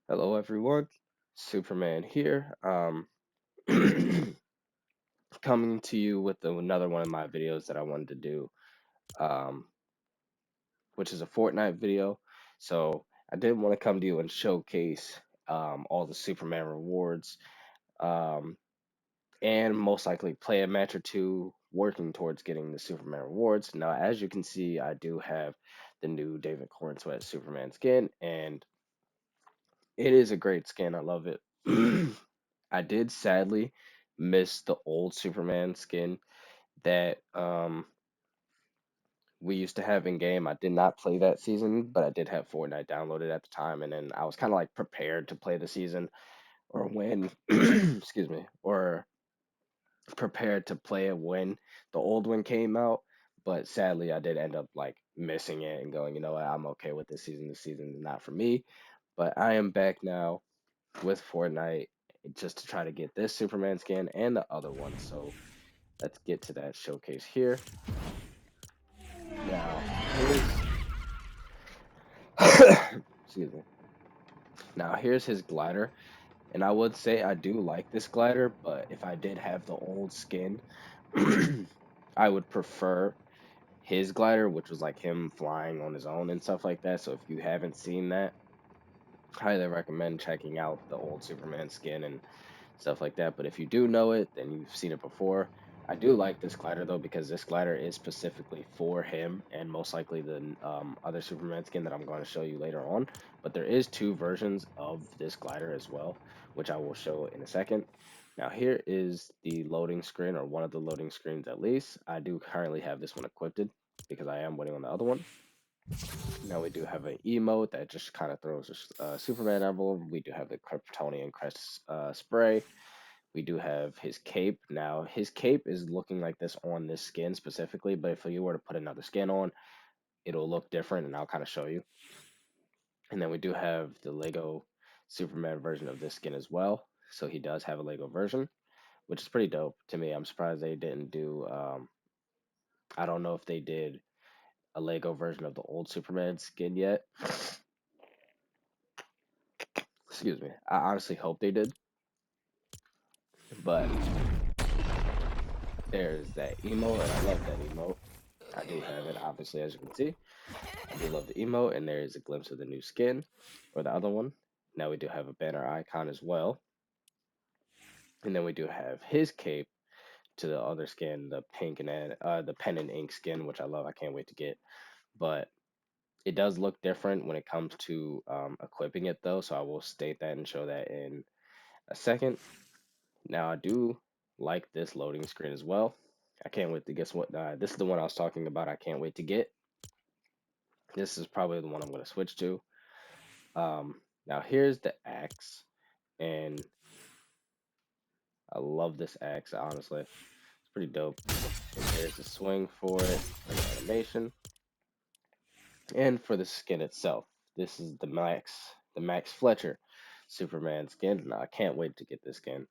Hello, everyone. Superman here. Coming to you with another one of my videos that I wanted to do, um, which is a Fortnite video. So I did want to come to you and showcase all the Superman rewards, um, and most likely play a match or two working towards getting the Superman rewards. Now, as you can see, I do have the new David Cornsweat Superman skin, and it is a great skin. I love it. I did sadly miss the old Superman skin that we used to have in game. I did not play that season, but I did have Fortnite downloaded at the time, and then I was kind of like prepared to play the season or when, excuse me, or prepared to play it when the old one came out. But sadly, I did end up like missing it and going, you know what, I'm okay with this season. This season is not for me. But I am back now with Fortnite just to try to get this Superman skin and the other one. So let's get to that showcase here. Now, excuse me. Now, here's his glider, and I would say I do like this glider, but if I did have the old skin, I would prefer his glider, which was like him flying on his own and stuff like that. So if you haven't seen that, highly recommend checking out the old Superman skin and stuff like that. But if you do know it, then you've seen it before. I do like this glider though because this glider is specifically for him and most likely the other Superman skin that I'm going to show you later on. But there is two versions of this glider as well, which I will show in a second. Now here is the loading screen, or one of the loading screens at least. I do currently have this one equipped because I am waiting on the other one. Now we do have an emote that just kind of throws a Superman emblem. We do have the Kryptonian crest spray. We do have his cape. Now, his cape is looking like this on this skin specifically, but if you were to put another skin on, it'll look different, and I'll kind of show you. And then we do have the Lego Superman version of this skin as well. So he does have a Lego version, which is pretty dope to me. I'm surprised they didn't do, I don't know if they did a Lego version of the old Superman skin yet. Excuse me. I honestly hope they did, but there's that emote, and I love that emote. I do have it, obviously, as you can see. I do love the emote, and there is a glimpse of the new skin, or the other one. Now we do have a banner icon as well, and then we do have his cape to the other skin, the pink and the pen and ink skin, which I love. I can't wait to get, but it does look different when it comes to equipping it, though. So I will state that and show that in a second. Now I do like this loading screen as well. I can't wait to guess what. This is the one I was talking about. I can't wait to get. This is probably the one I'm going to switch to. Now here's the axe, and I love this axe. Honestly, it's pretty dope. And here's the swing for it, for the animation, and for the skin itself. This is the Max Fletcher Superman skin. Now I can't wait to get this skin.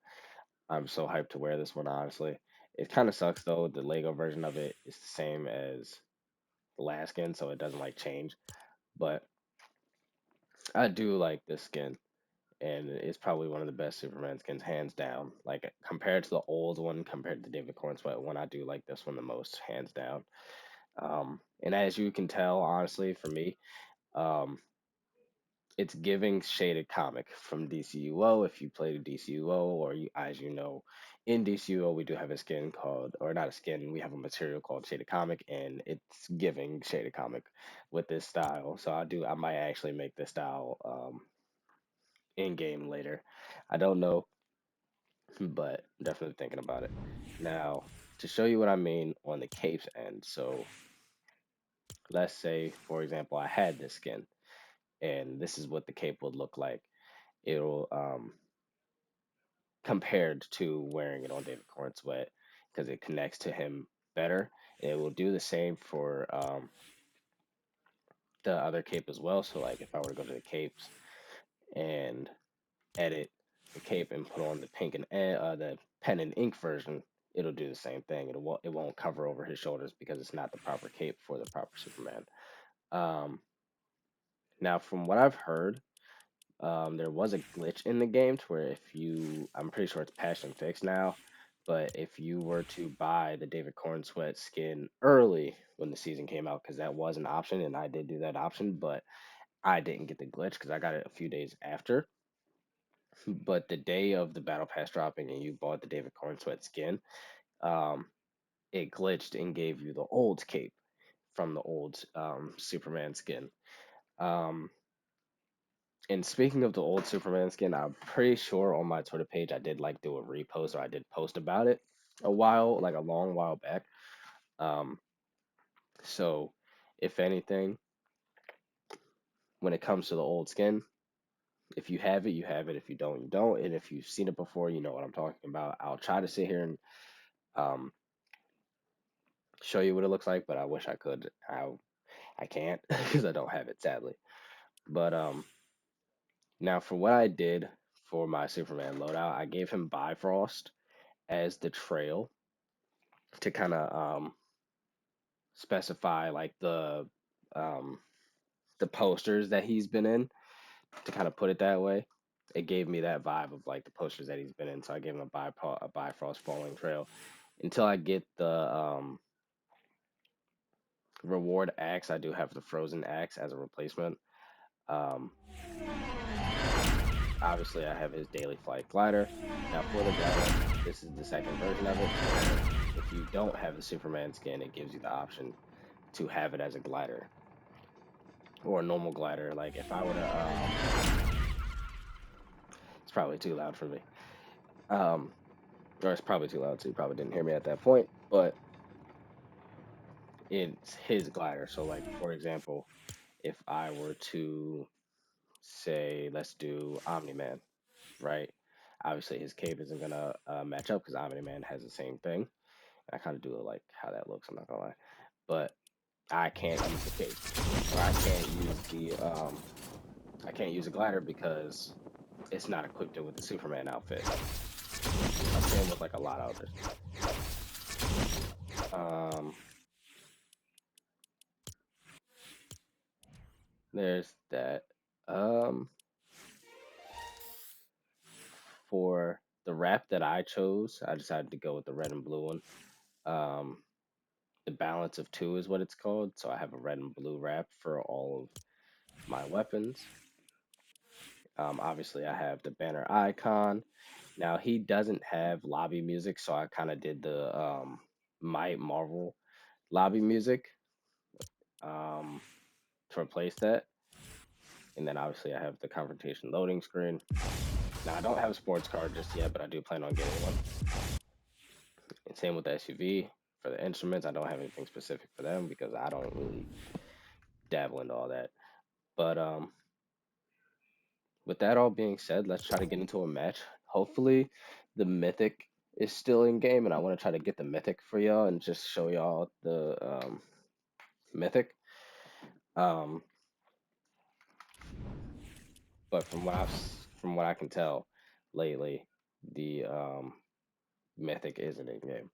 I'm so hyped to wear this one. Honestly, it kind of sucks though. The Lego version of it is the same as the last skin, so it doesn't like change. But I do like this skin, and it's probably one of the best Superman skins, hands down. Like compared to the old one, compared to David Cornsweat one, I do like this one the most, hands down. And as you can tell, honestly, for me, um, it's giving shaded comic from DCUO. If you played DCUO, or you, as you know, in DCUO we do have a skin called, or not a skin, we have a material called shaded comic, and it's giving shaded comic with this style. So I might actually make this style in game later. I don't know, but I'm definitely thinking about it. Now, to show you what I mean on the capes end, so let's say, for example, I had this skin, and this is what the cape would look like. It'll compared to wearing it on David Corn Sweat because it connects to him better. It will do the same for the other cape as well. So, like if I were to go to the capes and edit the cape and put on the pink and the pen and ink version, it'll do the same thing. It won't cover over his shoulders because it's not the proper cape for the proper Superman. Um, Now, from what I've heard, there was a glitch in the game to where if you, I'm pretty sure it's patched and fixed now, but if you were to buy the David Corn Sweat skin early when the season came out, because that was an option, and I did do that option, but I didn't get the glitch because I got it a few days after. But the day of the battle pass dropping and you bought the David Corn Sweat skin, um, it glitched and gave you the old cape from the old Superman skin. Um, and speaking of the old Superman skin, I'm pretty sure on my Twitter page I did like do a repost, or I did post about it a while, like a long while back. Um, so if anything, when it comes to the old skin, if you have it, you have it. If you don't, you don't. And if you've seen it before, you know what I'm talking about. I'll try to sit here and um, show you what it looks like, but I wish I could. I can't because I don't have it, sadly. But now for what I did for my Superman loadout, I gave him Bifrost as the trail to kind of specify like um, the posters that he's been in, to kind of put it that way. It gave me that vibe of like the posters that he's been in, so I gave him a Bifrost falling trail until I get the reward axe. I do have the frozen axe as a replacement. Um, Obviously, I have his daily flight glider. Now, for the glider, this is the second version of it. If you don't have the Superman skin, it gives you the option to have it as a glider or a normal glider. Like if I were to, it's probably too loud for me. Um, or it's probably too loud, so you probably didn't hear me at that point. But it's his glider. So, like for example, if I were to say, let's do Omni Man, right? Obviously, his cape isn't gonna match up because Omni Man has the same thing. I kind of do it like how that looks. I'm not gonna lie, but I can't use the cape, or I can't use a glider because it's not equipped with the Superman outfit. Same with like a lot of others. Um, there's that. Um, for the wrap that I chose, I decided to go with the red and blue one. Um, the balance of two is what it's called. So I have a red and blue wrap for all of my weapons. Obviously, I have the banner icon. Now he doesn't have lobby music, so I kind of did the Might Marvel lobby music um, to replace that. And then obviously I have the confrontation loading screen. Now I don't have a sports car just yet, but I do plan on getting one. And same with the SUV. For the instruments, I don't have anything specific for them because I don't really dabble into all that. But with that all being said, let's try to get into a match. Hopefully, the mythic is still in game, and I want to try to get the mythic for y'all and just show y'all the mythic. Um, but from what I can tell lately, the mythic isn't in game.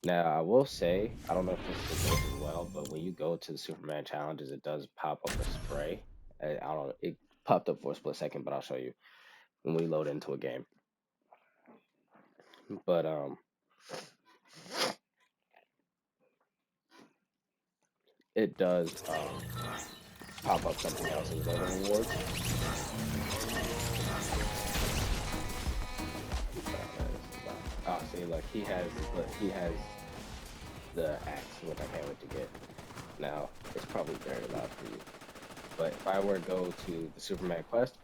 Now, I will say, I don't know if this is the case as well, but when you go to the Superman challenges, it does pop up a spray. I don't know, it popped up for a split second, but I'll show you when we load into a game. But it does pop up something else as other rewards. Oh, see, look, he has the axe, which I can't wait to get. Now, it's probably very loud for you, but if I were to go to the Superman quest,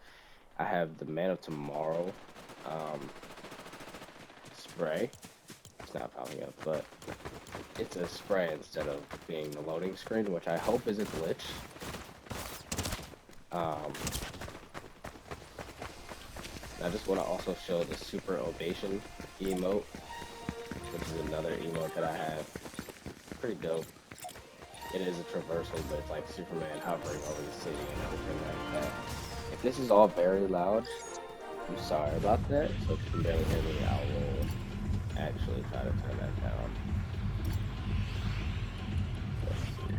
I have the Man of Tomorrow um, spray. It's not popping up, but it's a spray instead of being the loading screen, which I hope is a glitch. Um, I just want to also show the Super Ovation emote, which is another emote that I have. Pretty dope. It is a traversal, but it's like Superman hovering over the city and everything like that. If this is all very loud, I'm sorry about that. So if you can barely hear me, I will actually try to turn that down. Let's see.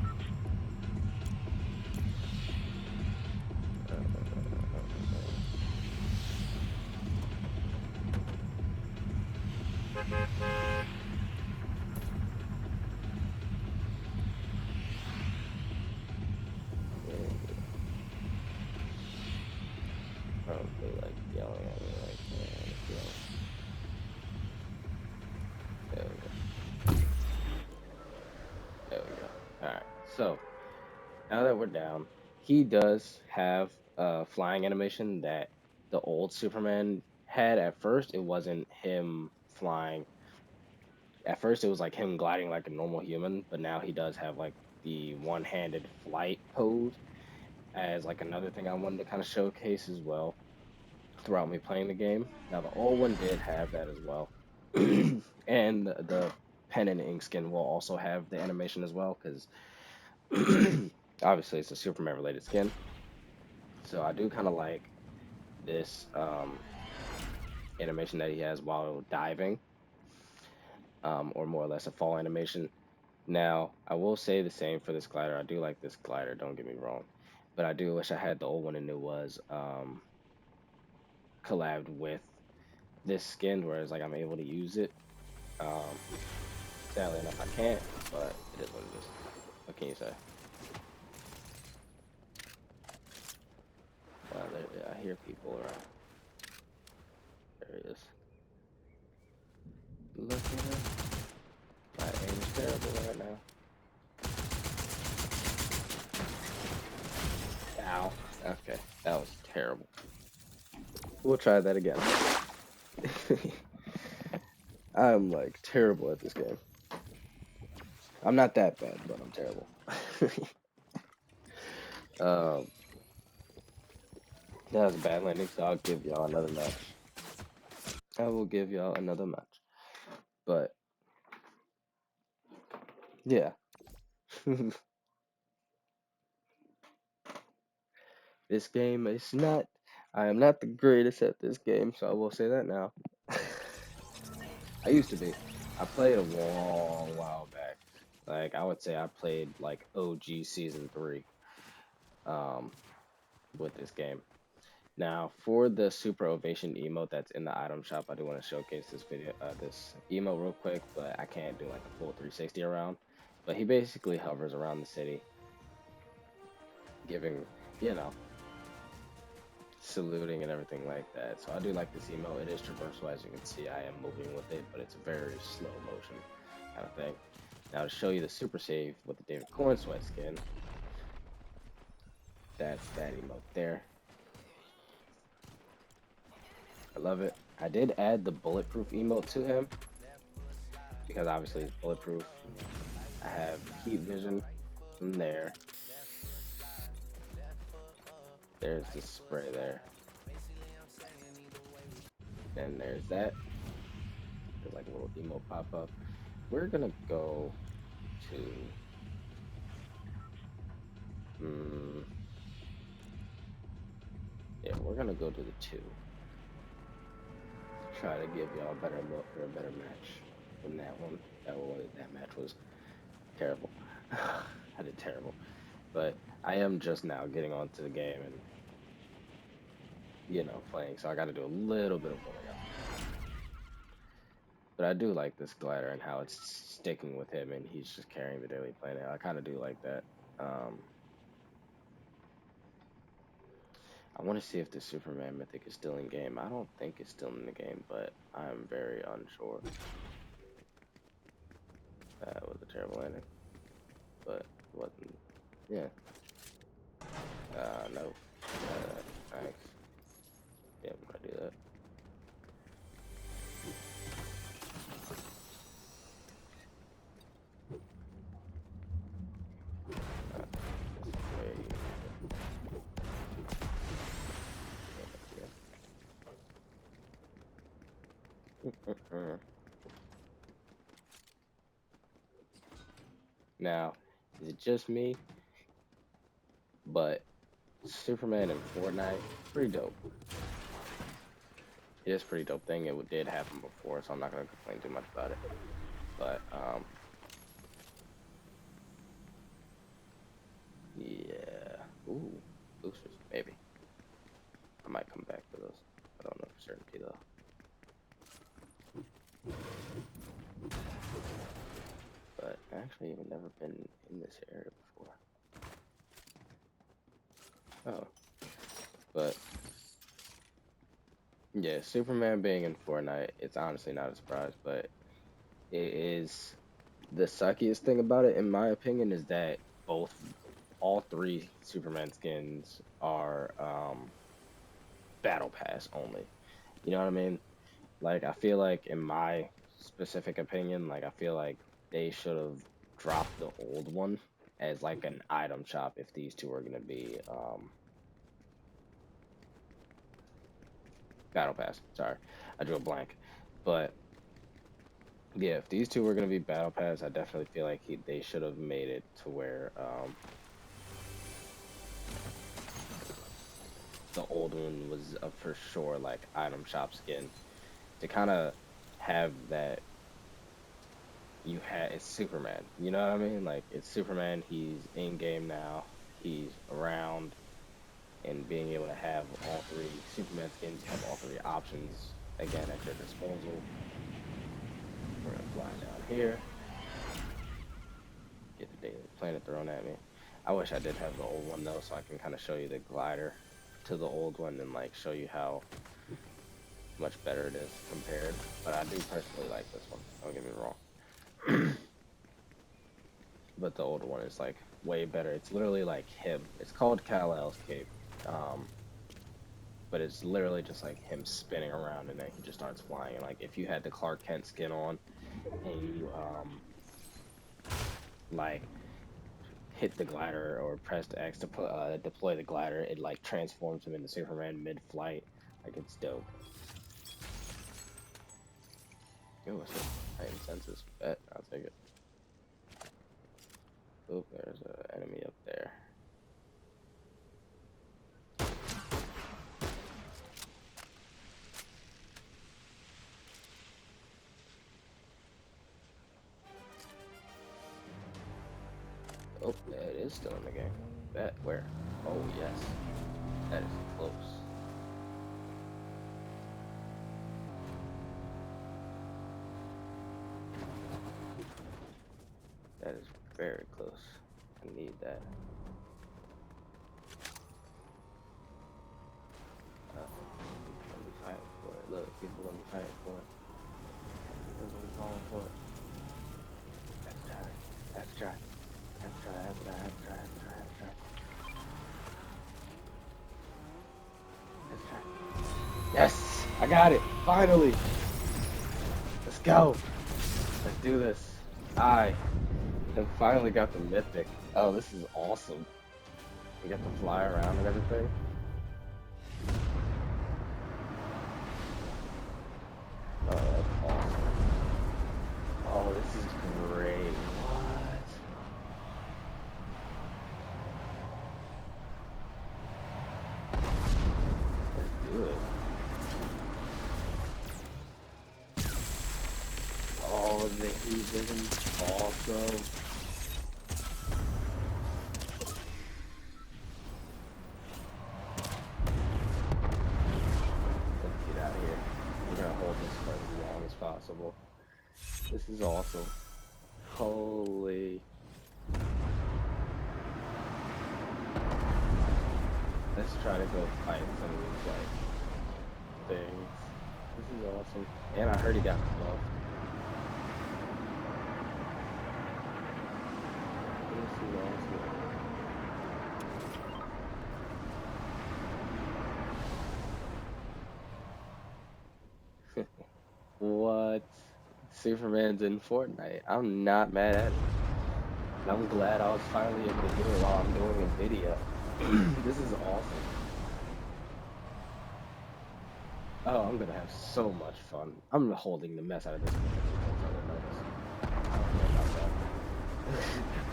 So now that we're down, he does have a flying animation that the old Superman had. At first, it wasn't him flying. At first, it was like him gliding like a normal human, but now he does have like the one-handed flight pose as like another thing I wanted to kind of showcase as well throughout me playing the game. Now, the old one did have that as well, and the pen and ink skin will also have the animation as well because obviously it's a Superman related skin. So I do kind of like this animation that he has while diving, or more or less a fall animation. Now, I will say the same for this glider. I do like this glider, don't get me wrong. But I do wish I had the old one and it was collabed with this skin, whereas like I'm able to use it. Um, Sadly enough, I can't, but it is what it is. What can you say? I hear people around. There he is. Look at him. My aim is terrible right now. Ow. Okay, that was terrible. We'll try that again. I'm like terrible at this game. I'm not that bad, but I'm terrible. um, that was a bad landing, so I'll give y'all another match. I will give y'all another match. But yeah, this game is not. I am not the greatest at this game, so I will say that now. I used to be. I played a long while back. Like I would say I played like OG season 3 um with this game. Now for the super ovation emote that's in the item shop, I do want to showcase this emote real quick, but I can't do like a full 360 around. But he basically hovers around the city, giving, you know, saluting and everything like that. So I do like this emote. It is traversal, as you can see. I am moving with it, but it's a very slow motion kind of thing. Now to show you the super save with the David Corn Sweat skin, that's that emote there. I love it. I did add the bulletproof emote to him because obviously it's bulletproof. I have heat vision from there. There's the spray there. Then there's that. There's like a little emote pop up. We're gonna go to mm, yeah, we're gonna go to the 2. Try to give y'all a better look or a better match than that one. That match was terrible. I did terrible. But I am just now getting onto the game and playing, so I got to do a little bit of warming up. But I do like this glider and how it's sticking with him, and he's just carrying the Daily Planet. I kind of do like that. I want to see if the Superman Mythic is still in game. I don't think it's still in the game, but I'm very unsure. That was a terrible ending, but it wasn't. Yeah. No. Thanks. Yeah, I'm gonna do that. Now, is it just me? But Superman in Fortnite, pretty dope. It is a pretty dope thing. It did happen before, so I'm not gonna complain too much about it. But yeah. Ooh, boosters, maybe. I might come back for those. I don't know for certainty though. But actually, I've never been in this area before. Oh, but yeah, Superman being in Fortnite, it's honestly not a surprise, but it is the suckiest thing about it, in my opinion, is that both, all three Superman skins are battle pass only. You know what I mean? Like I feel like in my specific opinion, like I feel like they should have dropped the old one as like an item shop if these two are gonna be battle pass. Sorry, I drew a blank. But yeah, if these two were gonna be battle pass, I definitely feel like they should have made it to where the old one was a for sure like item shop skin to kind of have that you had it's Superman. You know what I mean? Like it's Superman. He's in game now. He's around, and being able to have all three Superman skins, you have all three options again at your disposal. We're gonna fly down here, get the Daily Planet thrown at me. I wish I did have the old one though, so I can kind of show you the glider to the old one and like show you how much better it is compared. But I do personally like this one. Don't get me wrong. But the older one is like way better. It's literally like him. It's called Kal-El's cape, um, but it's literally just like him spinning around and then he just starts flying. And like if you had the Clark Kent skin on and you like hit the glider or pressed X to put deploy the glider, it like transforms him into Superman mid-flight. Like it's dope. Ooh, what's this? Heightened senses. Bet I'll take it. Oh, there's an enemy up there. Oh, yeah, it is still in the game. Bet where? Oh yes, that is close. That is very close. I need that. People gonna be fighting for it. Look, people gonna be fighting for it. People gonna be falling for it. Let's try. Let's try. Let's try. Let's try. Let's try. Let's try. Let's try. Let's try. Yes, I got it. Finally. Let's go. Let's do this. I have finally got the mythic. Oh, this is awesome. You get to fly around and everything. Oh, that's awesome. Oh, this is great. What? Let's do it. Oh, the heathen. Awesome. Let's get out of here. We're gonna hold this for as long as possible. This is awesome. Holy. Let's try to go fight some of these like things. This is awesome. And I heard he got buffed. This is awesome. What? Superman's in Fortnite. I'm not mad at it. And I'm glad I was finally able to do it while I'm doing a video. This is awesome. Oh, I'm gonna have so much fun. I'm holding the mess out of this. I don't care about that.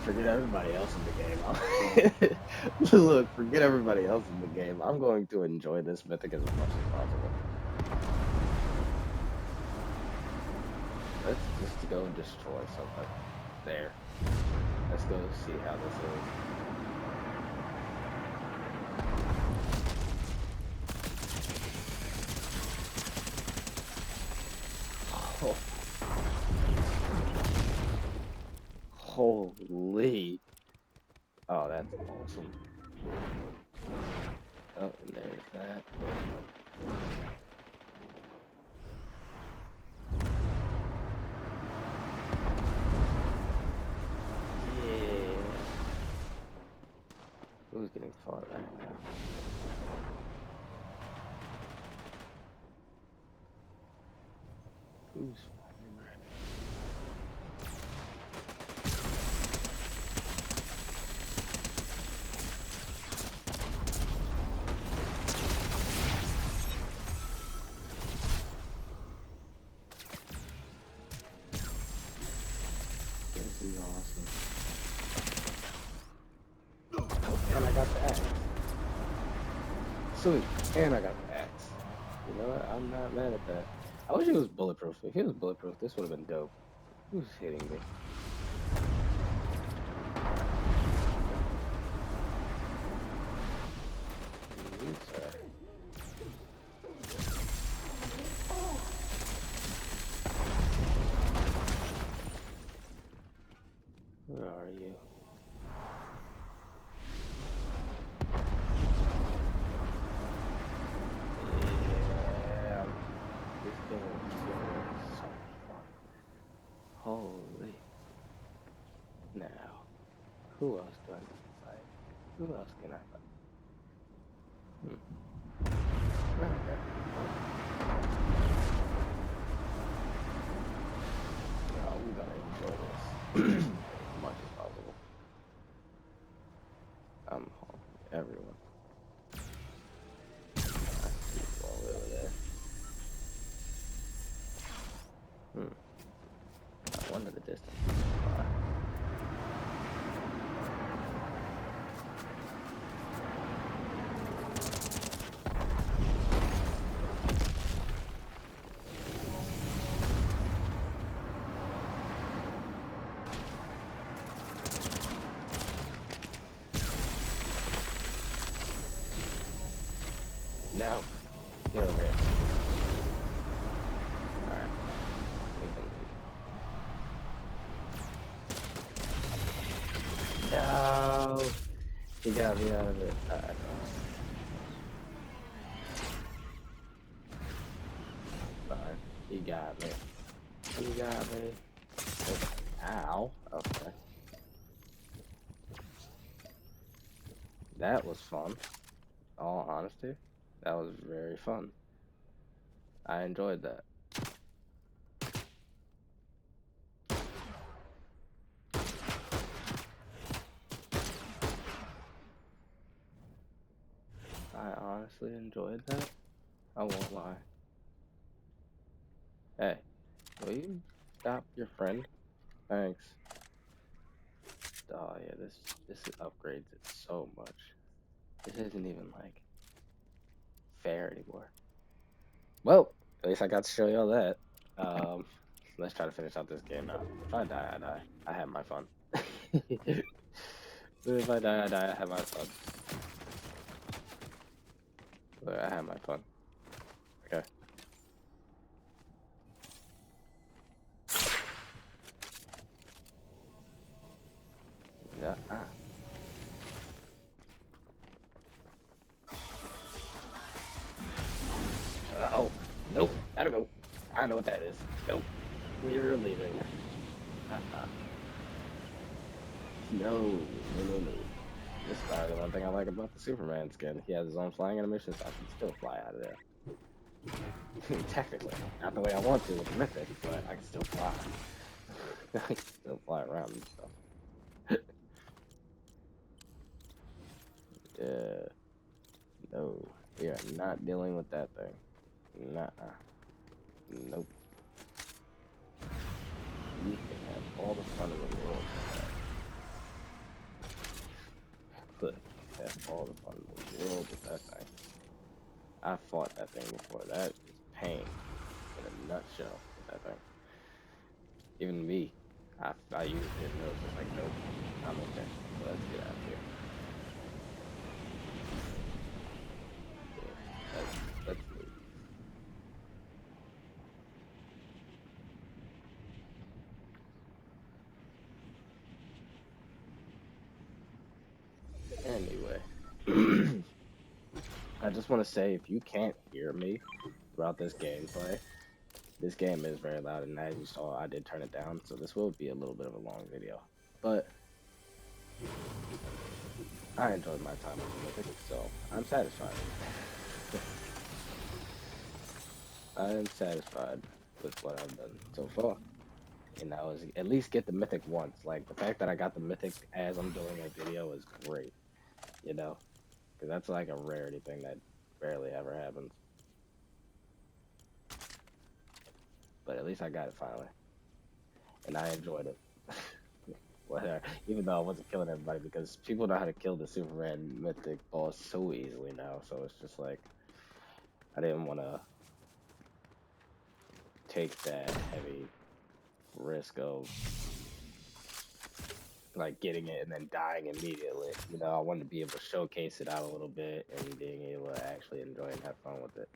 Forget everybody else in the game. Look, forget everybody else in the game. I'm going to enjoy this mythic as much as possible. Let's just go destroy something. There. Let's go see how this is. Oh. Holy. Oh, that's awesome. Oh, and there's that. Yeah. far back now. Who's fighting right now? This is awesome. And I got the axe. Sweet. And I got the axe. You know what? I'm not mad at that. I wish it was bulletproof. If it was bulletproof, this would have been dope. Who's hitting me? You, sir. Where are you? Yeah. This game is so fun. Holy. Now, who else do I need to fight? Who else can I fight? Okay. Oh, we gotta enjoy this as much as possible. I'm haunting everyone. I see you all over there. I wonder the distance. No. Get over here. Alright. We can leave. No! He got me out of it. Alright. Fine. He got me. He got me. Ow. Okay. That was fun. All honesty. That was very fun. I enjoyed that. I honestly enjoyed that. I won't lie. Hey, will you stop your friend? Thanks. Oh yeah, this upgrades it so much. This isn't even like fair anymore. Well, at least I got to show y'all that. Um, let's try to finish out this game now. If I die, I die. I have my fun. But if I die, I die. I have my fun. But I have my fun. Okay. Yeah. Oh, nope. I don't know. I know what that is. Nope. We're leaving. Uh-uh. No, no, no, no. This is probably the one thing I like about the Superman skin. He has his own flying animation, so I can still fly out of there. Technically. Not the way I want to with Mythic, but I can still fly. I can still fly around and stuff. Yeah. No. We are not dealing with that thing. Nuh-uh. Nope. You can have all the fun in the world with that. Look, have all the fun in the world with that thing. I fought that thing before. That is pain in a nutshell with that thing. Even me, I used it and it was just like, nope, I'm okay. Let's get out of here. Yeah, let's leave. Anyway, I just want to say if you can't hear me throughout this gameplay, this game is very loud, and as you saw, I did turn it down, so this will be a little bit of a long video. But I enjoyed my time with the Mythic, so I'm satisfied. I am satisfied with what I've done so far. And I was at least get the Mythic once. Like the fact that I got the Mythic as I'm doing a video is great, you know, because that's like a rarity thing that barely ever happens. But at least I got it finally, and I enjoyed it. Whatever. Even though I wasn't killing everybody because people know how to kill the Superman Mythic boss so easily now, so it's just like I didn't want to take that heavy risk of like getting it and then dying immediately. You know, I wanted to be able to showcase it out a little bit and being able to actually enjoy and have fun with it.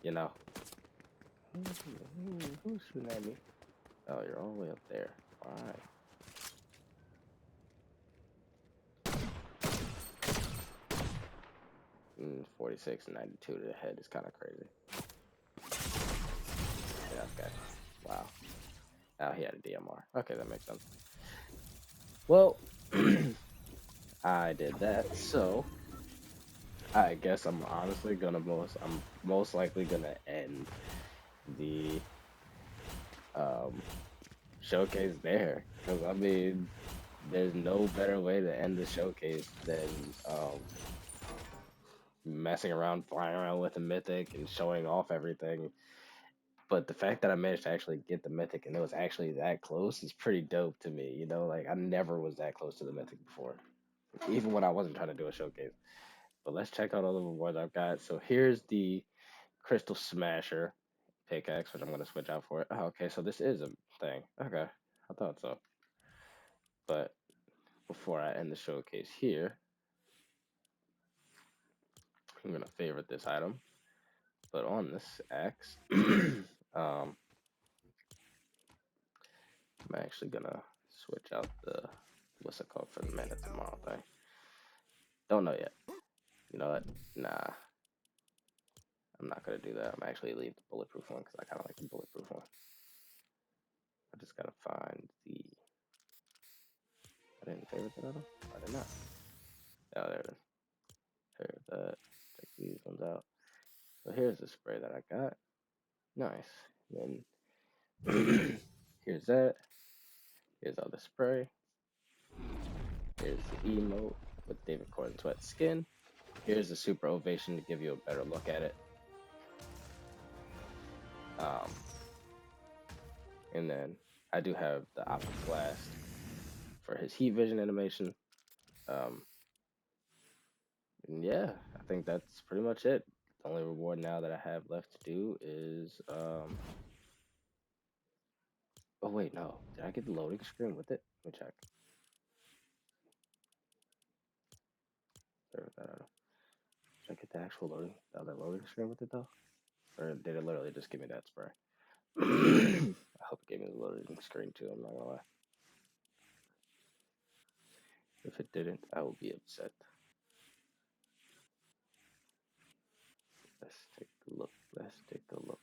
You know, who's shooting at me? Oh, you're all the way up there. Why? 46 and 92 to the head is kind of crazy. Yeah, okay. Wow. Oh, he had a DMR. Okay, that makes sense. Well, I did that, so I guess I'm most likely gonna end the um showcase there because I mean, there's no better way to end the showcase than messing around, flying around with a mythic and showing off everything. But the fact that I managed to actually get the mythic and it was actually that close is pretty dope to me. You know, like I never was that close to the mythic before, even when I wasn't trying to do a showcase. But let's check out all the rewards I've got. So here's the Crystal Smasher pickaxe, which I'm gonna switch out for it. Oh, okay, so this is a thing. Okay, I thought so. But before I end the showcase here, I'm gonna favorite this item. But on this axe, I'm actually gonna switch out the what's it called for the man of tomorrow thing. Don't know yet. You know what? Nah, I'm not gonna do that. I'm actually leave the bulletproof one because I kind of like the bulletproof one. I just gotta find the. I didn't favorite that item. I did not. Oh, there it is. Favorite that. Check these ones out. So here's the spray that I got. Nice. Then here's that. Here's all the spray. Here's the emote with David Corden's wet skin. Here's the super ovation to give you a better look at it. Um, and then I do have the optic blast for his heat vision animation. Um, and yeah, I think that's pretty much it. The only reward now that I have left to do is oh wait, no. Did I get the loading screen with it? Let me check. Did I get the actual the other loading screen with it though? Or did it literally just give me that spray? I hope it gave me the loading screen too, I'm not gonna lie. If it didn't, I will be upset. Let's take a look. Let's take a look.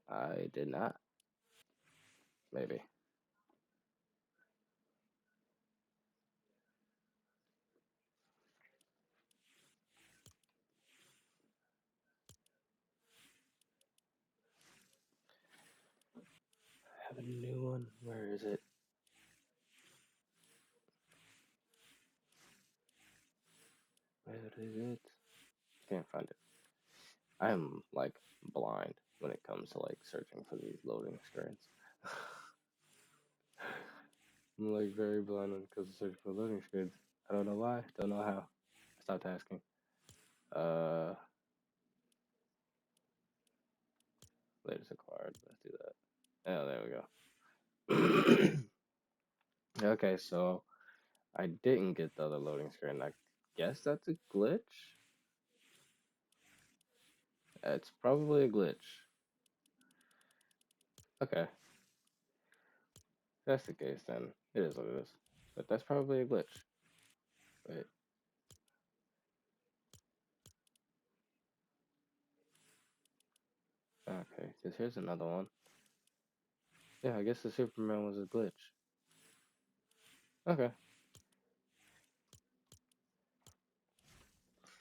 I did not. Maybe. I have a new one. Where is it? Where is it? Can't find it. I am like blind when it comes to like searching for these loading screens. I'm like very blind when it comes to searching for loading screens. I don't know why. Don't know how. I stopped asking. Uh, latest acquired. Let's do that. Oh, there we go. Okay, so I didn't get the other loading screen. I guess that's a glitch. It's probably a glitch. Okay, if that's the case, then it is what it is. But that's probably a glitch. Wait. Okay, because here's another one. Yeah, I guess the Superman was a glitch. Okay,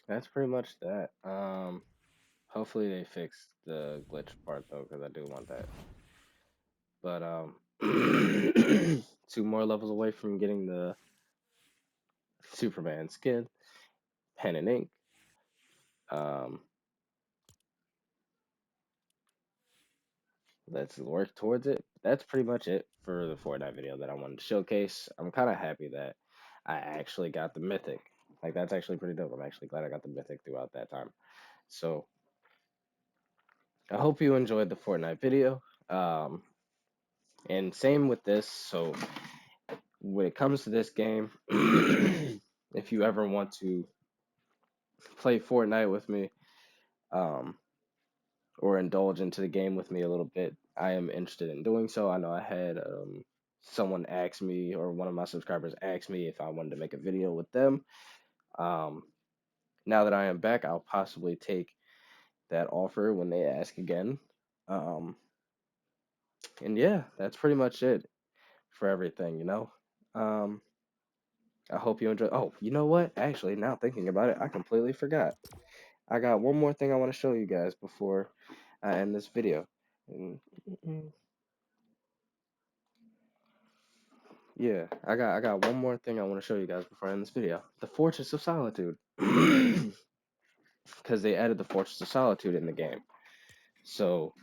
that's pretty much that. Hopefully they fix the glitch part though, because I do want that. But 2 more levels away from getting the Superman skin, pen and ink. Um, let's work towards it. That's pretty much it for the Fortnite video that I wanted to showcase. I'm kind of happy that I actually got the mythic. Like that's actually pretty dope. I'm actually glad I got the mythic throughout that time. So I hope you enjoyed the Fortnite video. Um, and same with this. So when it comes to this game, if you ever want to play Fortnite with me, um, or indulge into the game with me a little bit, I am interested in doing so. I know I had someone ask me, or one of my subscribers asked me if I wanted to make a video with them. Um, now that I am back, I'll possibly take that offer when they ask again. Um, and yeah, that's pretty much it for everything. Um, I hope you enjoy. Oh, you know what? Actually, now thinking about it, I completely forgot. I got one more thing I want to show you guys before I end this video. And, yeah, I got one more thing I want to show you guys before I end this video. The Fortress of Solitude. Because they added the Fortress of Solitude in the game. So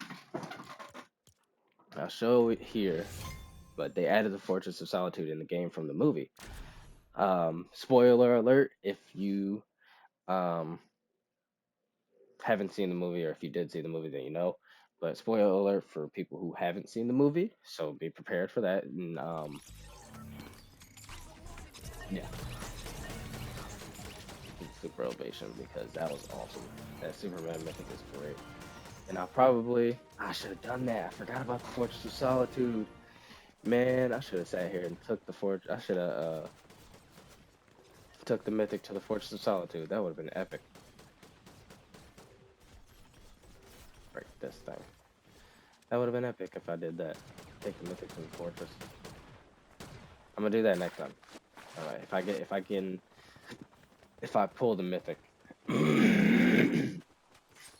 I'll show it here. But they added the Fortress of Solitude in the game from the movie. Spoiler alert, if you um haven't seen the movie, or if you did see the movie, then you know. But spoiler alert for people who haven't seen the movie, so be prepared for that. And yeah, super ovation because that was awesome. That Superman mythic is great. And I should have done that. I forgot about the Fortress of Solitude. Man, I should have sat here and took the I should have took the mythic to the Fortress of Solitude. That would have been epic. Break this thing. That would have been epic if I did that. Take the mythic to the fortress. I'm gonna do that next time. All right. If I pull the mythic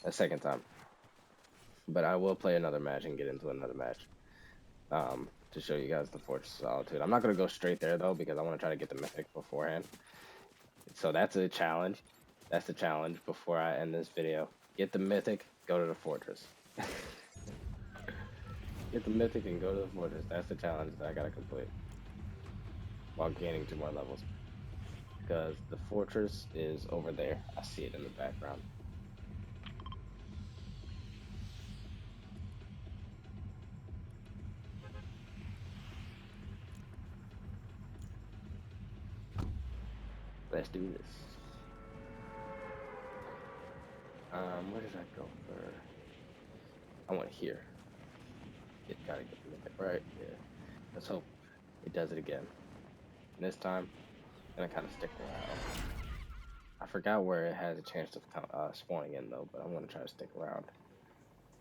a second time, but I will play another match and get into another match. To show you guys the Fortress of Solitude. I'm not gonna go straight there though because I want to try to get the mythic beforehand. So that's a challenge. That's the challenge before I end this video. Get the mythic, go to the fortress. Get the mythic and go to the fortress. That's the challenge that I gotta complete while gaining 2 more levels. Because the fortress is over there. I see it in the background. Let's do this. Where did I go for? I want here. It gotta get the mythic right. Yeah. Let's hope it does it again. And this time, I'm gonna kind of stick around. I forgot where it has a chance of spawning in though, but I'm gonna try to stick around.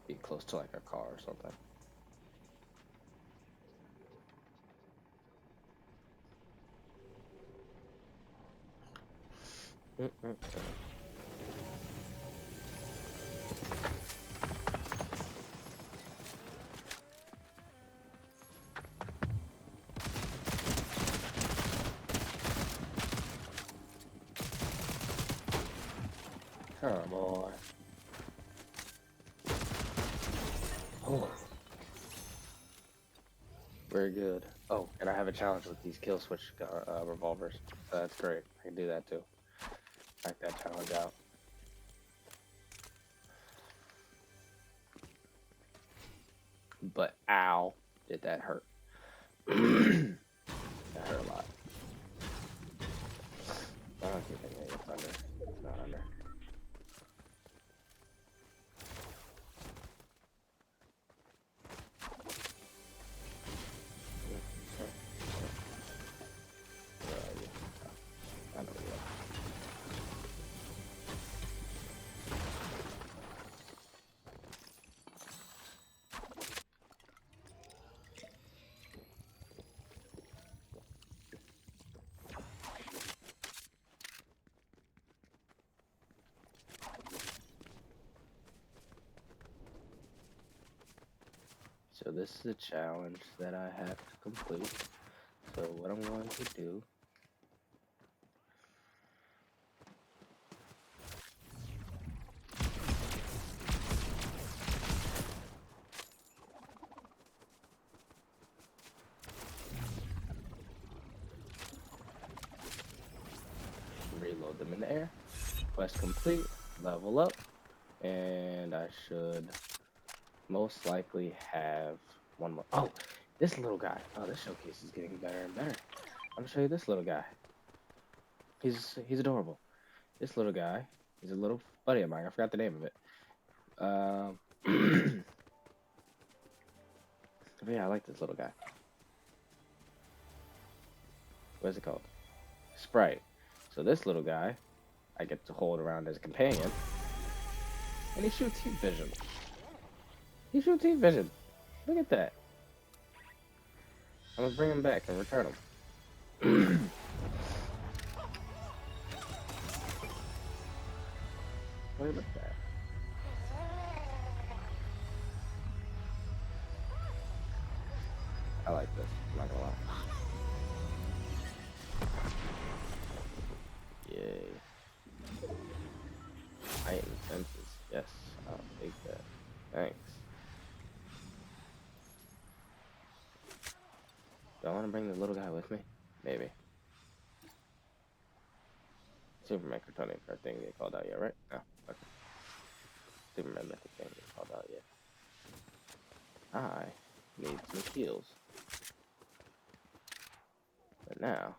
Be close to like a car or something. Come on. Oh, very good. Oh, and I have a challenge with these kill switch revolvers. So that's great. I can do that too. Check that challenge out. But ow, did that hurt? That hurt a lot. I don't think it's under. It's not under. Where are you? I know you are. So this is a challenge that I have to complete. So what I'm going to do, reload them in the air, quest complete, level up, and I should most likely have one more. Oh, this little guy. Oh, this showcase is getting better and better. I'm gonna show you this little guy. He's adorable. This little guy. He's a little buddy of mine. I forgot the name of it. But yeah, I like this little guy. What is it called? Sprite. So this little guy, I get to hold around as a companion, and he shoots heat vision. He shoots heat vision. Look at that. I'm gonna bring him back and return him. Look at that. I like this. I'm not gonna lie. Yay. Heightened senses. Yes, I'll take that. Thanks. Do I want to bring the little guy with me? Maybe. Superman Kryptonian card thing get called out yet, right? No. Okay. Superman mythic thing get called out yet. I need some heals. But now,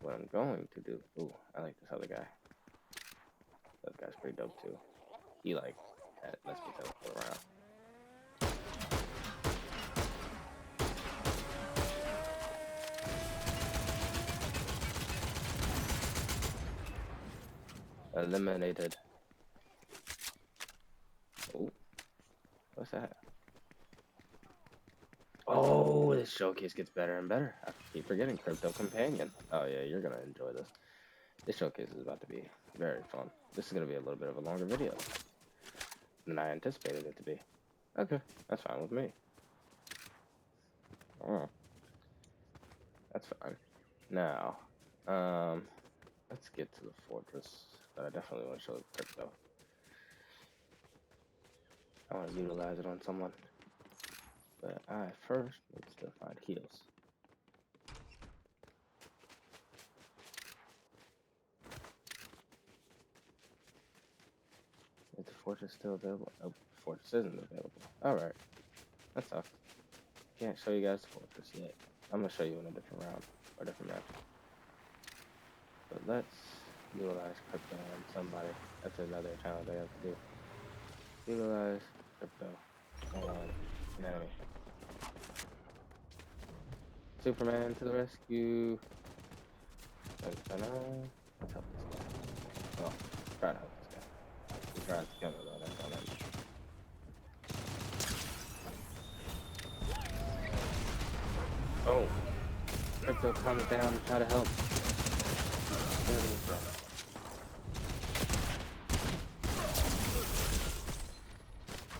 what I'm going to do... Ooh, I like this other guy. That guy's pretty dope too. He like lets me teleport around. Eliminated. Oh, what's that? Oh, this showcase gets better and better. I keep forgetting Crypto Companion. Oh yeah, you're gonna enjoy this. This showcase is about to be very fun. This is gonna be a little bit of a longer video than I anticipated it to be. Okay, that's fine with me. Oh, that's fine. Now, let's get to the fortress. But I definitely want to show the crypto. I want to utilize it on someone. But I first need to find heals. Is the fortress still available? Oh, the fortress isn't available. Alright. That's tough. Can't show you guys the fortress yet. I'm going to show you in a different round. Or different match. But let's utilize crypto on somebody. That's another challenge I have to do. Utilize crypto on an enemy. Superman to the rescue. Let's help this guy. Well, try to help this guy. He tries to kill me though, that's all that. Oh! Crypto comes down to try to help.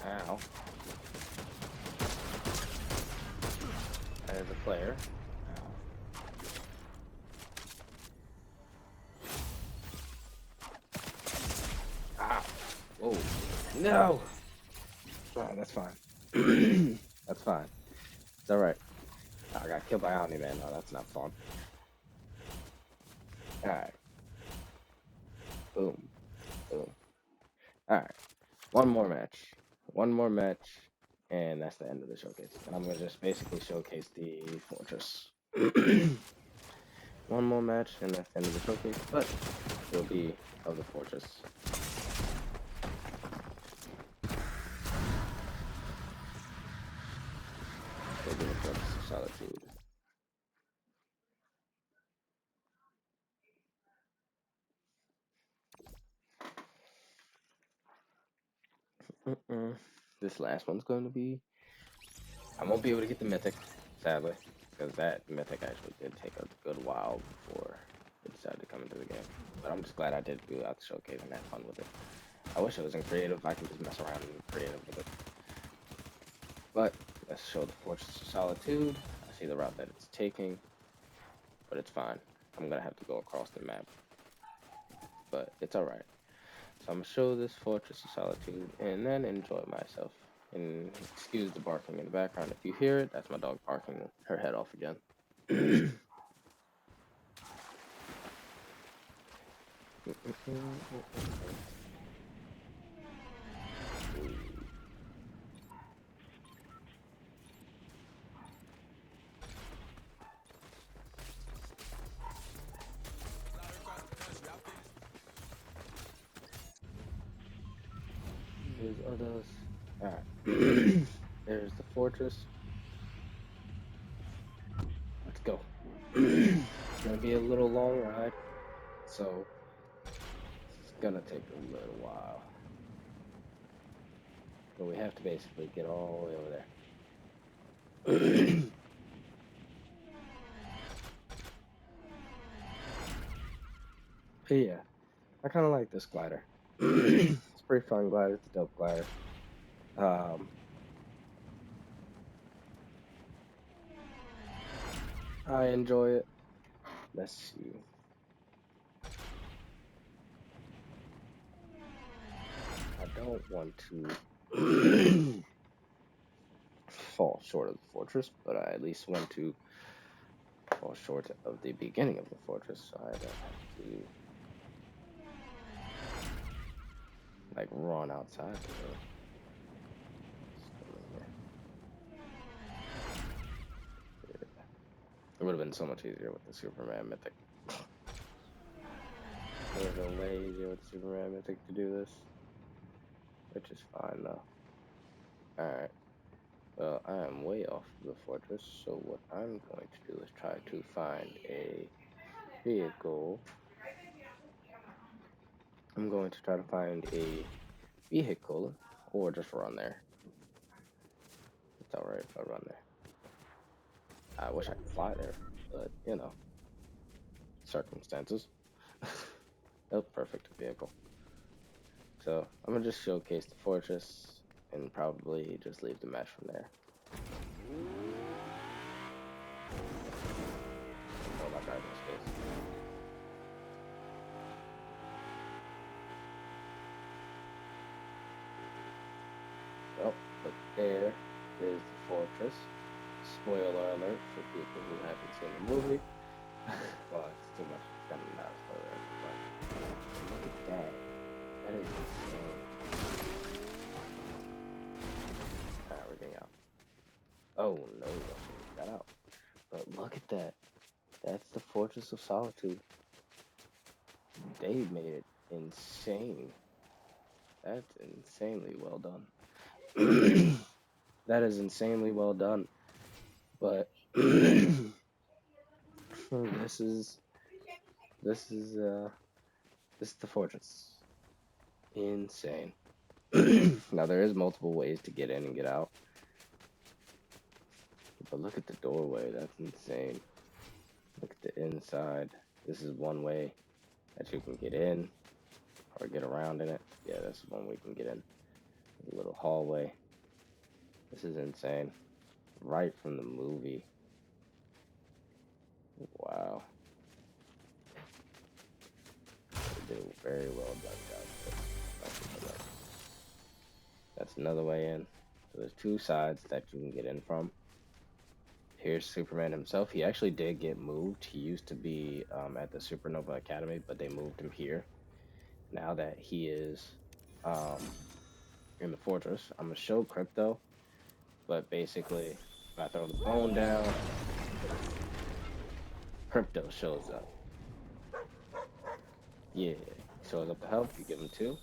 Ow. That is a player. Ah! Whoa. No! Oh, that's fine. That's fine. It's alright. I got killed by Omni Man. No, that's not fun. Alright. Boom. Boom. Alright. One more match. One more match. And that's the end of the showcase. And I'm going to just basically showcase the fortress. One more match, and that's the end of the showcase. But it will be of the fortress. We'll be the fortress of solitude. This last one's going to be... I won't be able to get the mythic, sadly, because that mythic actually did take a good while before it decided to come into the game. But I'm just glad I did do out the showcase and have fun with it. I wish it was in creative. I can just mess around and creative with it. But that's show the Fortress of Solitude. I see the route that it's taking, but it's fine. I'm gonna have to go across the map, but it's alright. So I'm gonna show this Fortress of Solitude and then enjoy myself. And excuse the barking in the background if you hear it. That's my dog barking her head off again. There's others. Alright. There's the fortress. Let's go. It's gonna be a little long ride, so it's gonna take a little while. But we have to basically get all the way over there. But yeah, I kind of like this glider. It's a pretty fun glider. It's a dope glider. Um, I enjoy it. Let's see. I don't want to fall short of the fortress, but I at least want to fall short of the beginning of the fortress, so I don't have to like run outside. It would have been so much easier with the Superman mythic. It would have been way easier with the Superman mythic to do this, which is fine though. Alright, well, I am way off the fortress, so what I'm going to do is try to find a vehicle. I'm going to try to find a vehicle or just run there. It's alright if I run there. I wish I could fly there, but you know, circumstances. Oh, perfect vehicle. So I'm gonna just showcase the fortress and probably just leave the match from there. Oh, my driving space. Well, but there is the fortress. Spoiler alert for people who haven't seen the movie. Well, it's too much. It's kind of not a spoiler, but look at that. That is insane. Alright, we're getting out. Oh no, I shouldn't have got out. But look at that. That's the Fortress of Solitude. They made it insane. That's insanely well done. That is insanely well done. But this is this is uh this is the fortress. Insane. Now there is multiple ways to get in and get out. But look at the doorway, that's insane. Look at the inside. This is one way that you can get in or get around in it. Yeah, this is one way you can get in. A little hallway. This is insane. Right from the movie. Wow. They did very well done, guys. That's another way in. So there's two sides that you can get in from. Here's Superman himself. He actually did get moved. He used to be at the Supernova Academy, but they moved him here. Now that he is in the fortress, I'm going to show Crypto, but basically, if I throw the bone down, Crypto shows up. Yeah, shows up to help. You give him two.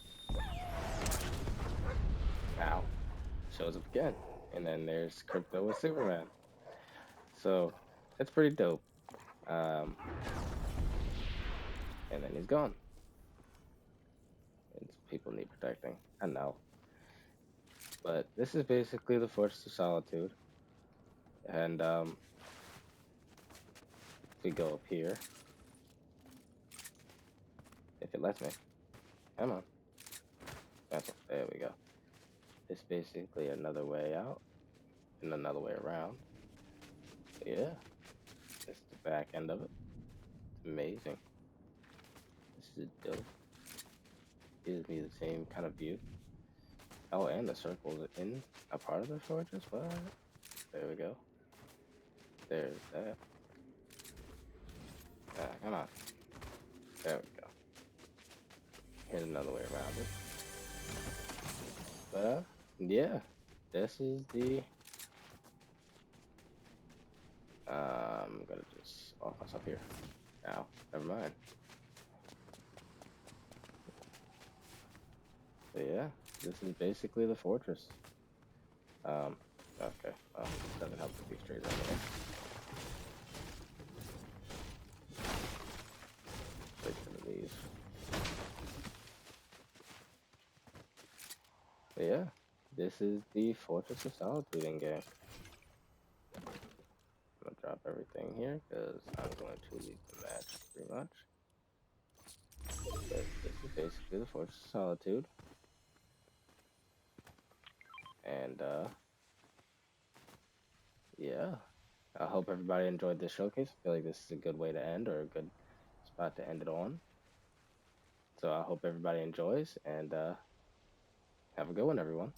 Ow. Shows up again. And then there's Crypto with Superman. So, it's pretty dope. And then he's gone. And people need protecting. I know. But this is basically the Fortress of Solitude. And if we go up here, if it lets me, come on. There we go. It's basically another way out. and another way around. Yeah, this is the back end of it. It's amazing. This is dope. Gives me the same kind of view. Oh, and the circles in a part of the fortress. What? There we go. There's that. Come on. There we go. Here's another way around it. But yeah, this is the. I'm gonna just off myself here. Now, never mind. But yeah, this is basically the fortress. Okay. It doesn't help to be straight right away. Switch some of these. But yeah, this is the Fortress of Solitude in game. I'm gonna drop everything here because I'm going to leave the match pretty much. But this is basically the Fortress of Solitude. And yeah, I hope everybody enjoyed this showcase. I feel like this is a good way to end or a good spot to end it on. So I hope everybody enjoys and have a good one, everyone.